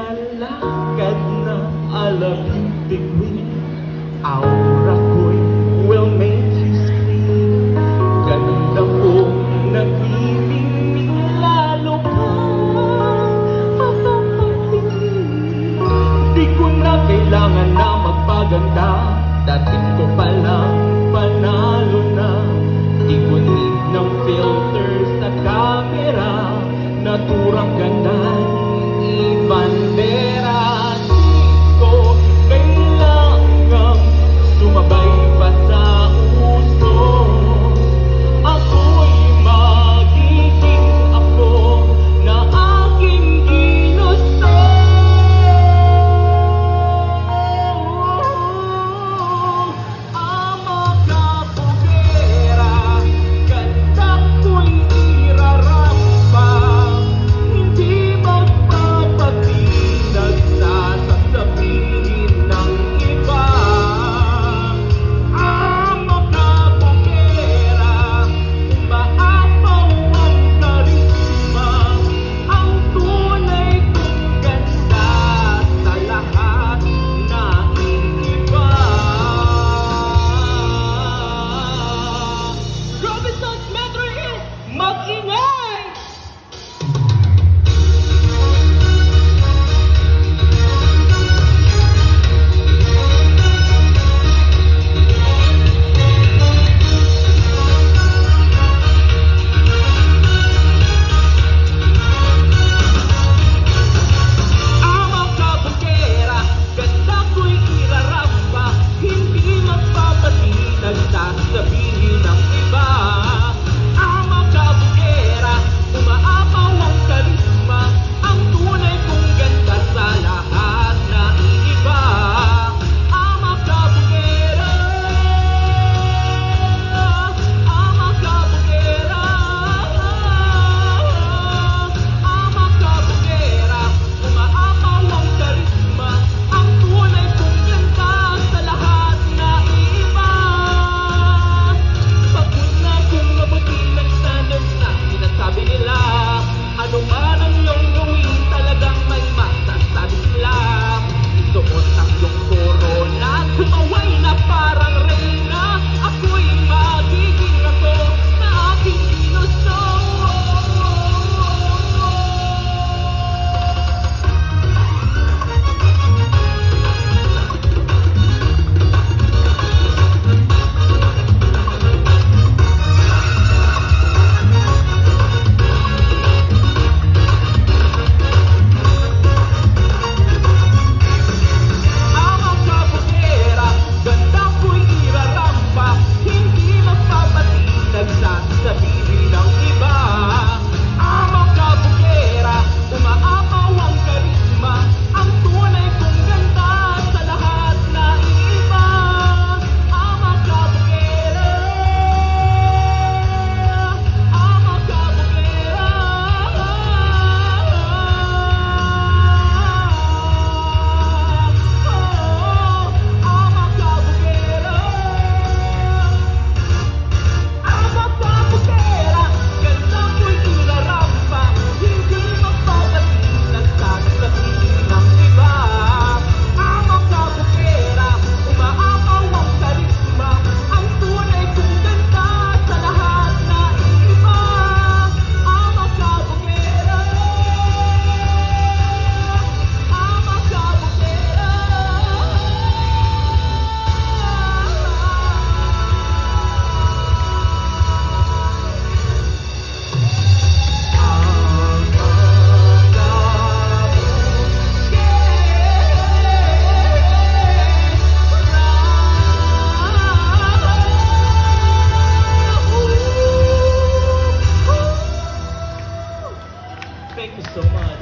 Lalakad na alabing biguin, aura ko'y will make you scream. Ganda kong nag-ibig, lalo kang mapapatingin. Di ko na kailangan na magpaganda, dati ko palang panalo na. Di ko need ng filter sa camera, naturang ganda'y ibandera. Di ko kailangang sumabay pa sa uso. Ako'y magiging ako na aking ginusto. Ama ka pugera, ganda ko'y irarampa. Hindi magpapatinag sa sasabihin ng iba. Ama ka pugera, umaapaw ang karisma, ang tunay kong ganda sa lahat na iba. Robinson's Metro East, mag-ingay! Ama ka pugera, ganda ko'y irarampa, hindi magpapatinag sa sabihin ng iba. Ama ka pugera, umaapaw ang karisma, ang tunay kong ganda sa lahat na iiba. Ama ka pugera, ama ka pugera, ama ka pugera, umaapaw ang karisma, ang tunay kong ganda sa lahat na iiba. Pagod na kung mabuting ng standards na sinasabi nila, ano man ang iyong gawin, talagang may masasabi sila. Isuot ang iyong korona, tumaway na parang reyna. Ako'y magiging ako na aking ginusto. Ama ka pugera, ganda ko'y irarampa, hindi magpapatinag sa sabihin ng iba. Ama ka pugera, umaapaw ang karisma, ang tunay kong ganda sa lahat na iba. Ama ka pugera, ama ka pugera. Ama ka pugera, ama ka pugera, ganda ko'y irarampa, hindi magpapatinag sa sabihin ng iba. Ama ka pugera, umaapaw ang karisma, ang tunay kong ganda sa lahat na iba. Ama ka pugera, ama ka pugera. Thank you so much.